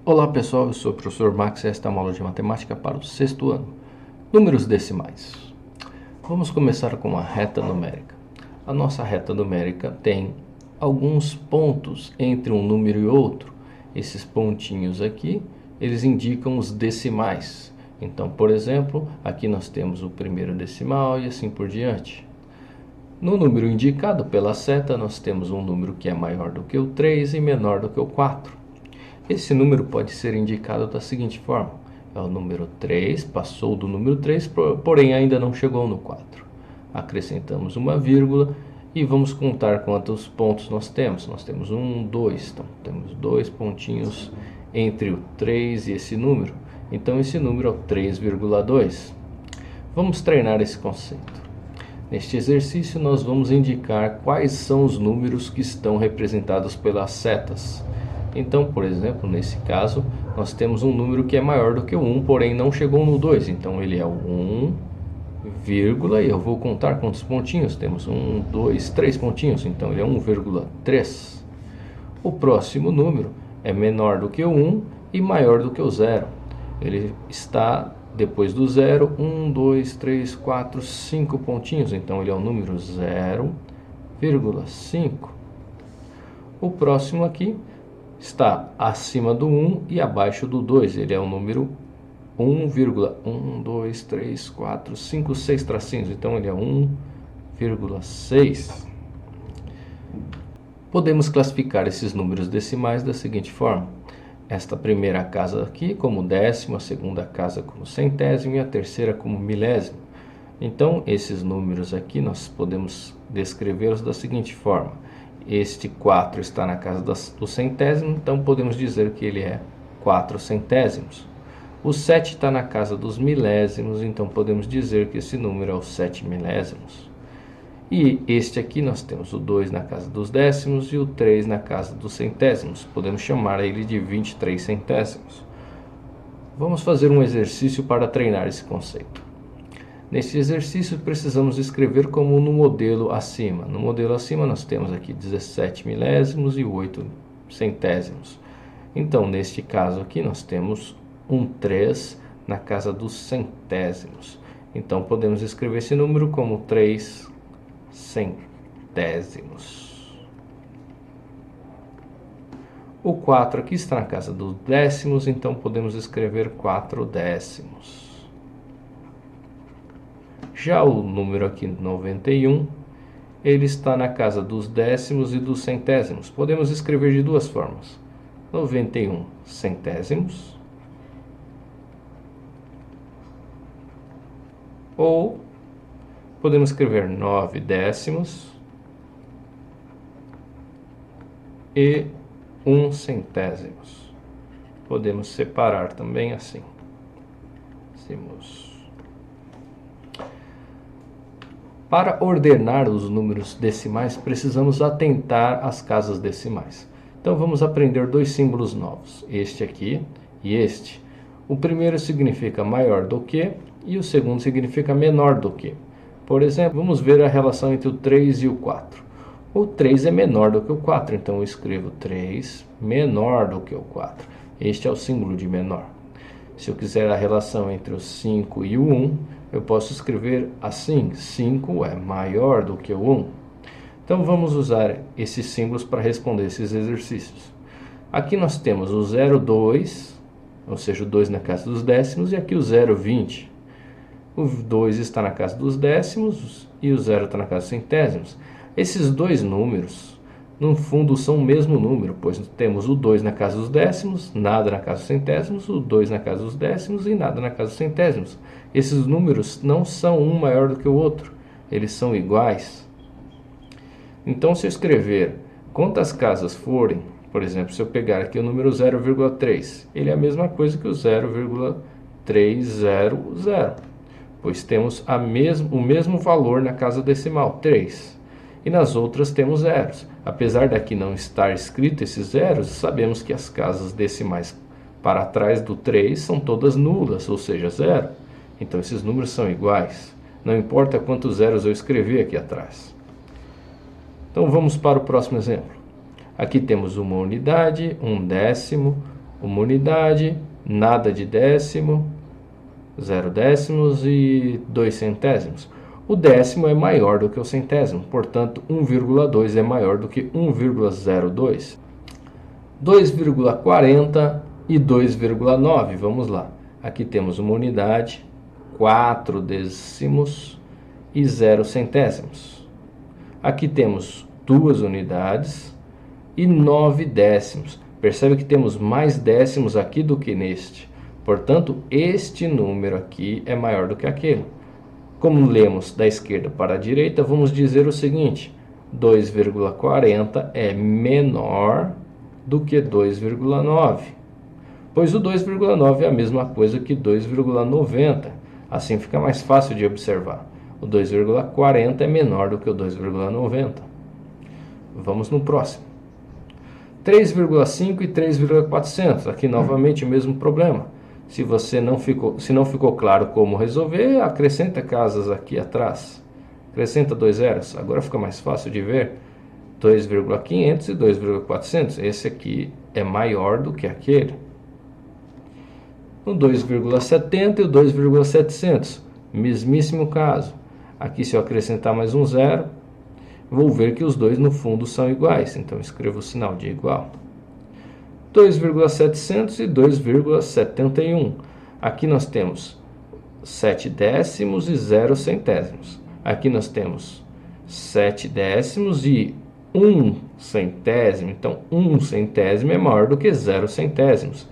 Olá pessoal, eu sou o professor Max e esta é uma aula de matemática para o sexto ano. Números decimais. Vamos começar com a reta numérica. A nossa reta numérica tem alguns pontos entre um número e outro. Esses pontinhos aqui, eles indicam os decimais. Então, por exemplo, aqui nós temos o primeiro decimal e assim por diante. No número indicado pela seta, nós temos um número que é maior do que o 3 e menor do que o 4. Esse número pode ser indicado da seguinte forma: é o número 3, passou do número 3, porém ainda não chegou no 4. Acrescentamos uma vírgula e vamos contar quantos pontos nós temos. Nós temos 1, 2, então temos dois pontinhos entre o 3 e esse número. Então esse número é o 3,2. Vamos treinar esse conceito. Neste exercício nós vamos indicar quais são os números que estão representados pelas setas. Então, por exemplo, nesse caso, nós temos um número que é maior do que o 1, porém não chegou no 2. Então, ele é o 1, vírgula, e eu vou contar quantos pontinhos. Temos 1, 2, 3 pontinhos, então ele é 1,3. O próximo número é menor do que o 1 e maior do que o 0. Ele está depois do 0, 1, 2, 3, 4, 5 pontinhos. Então, ele é o número 0,5. O próximo aqui está acima do 1 e abaixo do 2. Ele é o número 1,1, 2, 3, 4, 5, 6 tracinhos. Então, ele é 1,6. Podemos classificar esses números decimais da seguinte forma: esta primeira casa aqui como décimo, a segunda casa como centésimo e a terceira como milésimo. Então, esses números aqui nós podemos descrevê-los da seguinte forma: este 4 está na casa do centésimo, então podemos dizer que ele é 4 centésimos. O 7 está na casa dos milésimos, então podemos dizer que esse número é o 7 milésimos. E este aqui nós temos o 2 na casa dos décimos e o 3 na casa dos centésimos. Podemos chamar ele de 23 centésimos. Vamos fazer um exercício para treinar esse conceito. Neste exercício precisamos escrever como no modelo acima. No modelo acima nós temos aqui 17 milésimos e 8 centésimos. Então, neste caso aqui nós temos um 3 na casa dos centésimos. Então, podemos escrever esse número como 3 centésimos. O 4 aqui está na casa dos décimos, então podemos escrever 4 décimos. Já o número aqui 91, ele está na casa dos décimos e dos centésimos. Podemos escrever de duas formas: 91 centésimos ou podemos escrever 9 décimos e 1 centésimos. Podemos separar também assim. Para ordenar os números decimais, precisamos atentar às casas decimais. Então, vamos aprender dois símbolos novos, este aqui e este. O primeiro significa maior do que e o segundo significa menor do que. Por exemplo, vamos ver a relação entre o 3 e o 4. O 3 é menor do que o 4, então eu escrevo 3 menor do que o 4. Este é o símbolo de menor. Se eu quiser a relação entre o 5 e o 1, eu posso escrever assim: 5 é maior do que o 1. Então vamos usar esses símbolos para responder esses exercícios. Aqui nós temos o 0,2, ou seja, o 2 na casa dos décimos, e aqui o 0,20. O 2 está na casa dos décimos e o 0 está na casa dos centésimos. Esses dois números, no fundo, são o mesmo número, pois temos o 2 na casa dos décimos, nada na casa dos centésimos, o 2 na casa dos décimos e nada na casa dos centésimos. Esses números não são um maior do que o outro, eles são iguais. Então, se eu escrever quantas casas forem, por exemplo, se eu pegar aqui o número 0,3, ele é a mesma coisa que o 0,300. Pois temos o mesmo valor na casa decimal, 3. E nas outras temos zeros. Apesar daqui não estar escrito esses zeros, sabemos que as casas decimais para trás do 3 são todas nulas, ou seja, zero. Então esses números são iguais. Não importa quantos zeros eu escrever aqui atrás. Então vamos para o próximo exemplo. Aqui temos uma unidade, um décimo, uma unidade, nada de décimo, 0 décimos e 2 centésimos. O décimo é maior do que o centésimo, portanto 1,2 é maior do que 1,02. 2,40 e 2,9, vamos lá. Aqui temos uma unidade, 4 décimos e 0 centésimos. Aqui temos 2 unidades e 9 décimos. Percebe que temos mais décimos aqui do que neste. Portanto, este número aqui é maior do que aquele. Como lemos da esquerda para a direita, vamos dizer o seguinte: 2,40 é menor do que 2,9, pois o 2,9 é a mesma coisa que 2,90. Assim fica mais fácil de observar. O 2,40 é menor do que o 2,90. Vamos no próximo. 3,5 e 3,400. Aqui novamente o mesmo problema. Se não ficou claro como resolver, acrescenta casas aqui atrás. Acrescenta 2 zeros. Agora fica mais fácil de ver. 2,500 e 2,400. Esse aqui é maior do que aquele. O 2,70 e o 2,700. Mesmíssimo caso. Aqui, se eu acrescentar mais um zero, vou ver que os dois no fundo são iguais. Então escrevo o sinal de igual. 2,700 e 2,71. Aqui nós temos 7 décimos e 0 centésimos. Aqui nós temos 7 décimos e 1 centésimo. Então, 1 centésimo é maior do que 0 centésimos.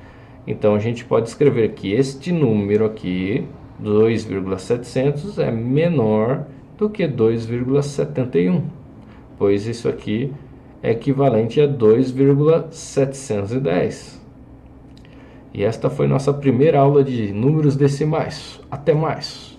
Então, a gente pode escrever que este número aqui, 2,700, é menor do que 2,71. Pois isso aqui é equivalente a 2,710. E esta foi nossa primeira aula de números decimais. Até mais!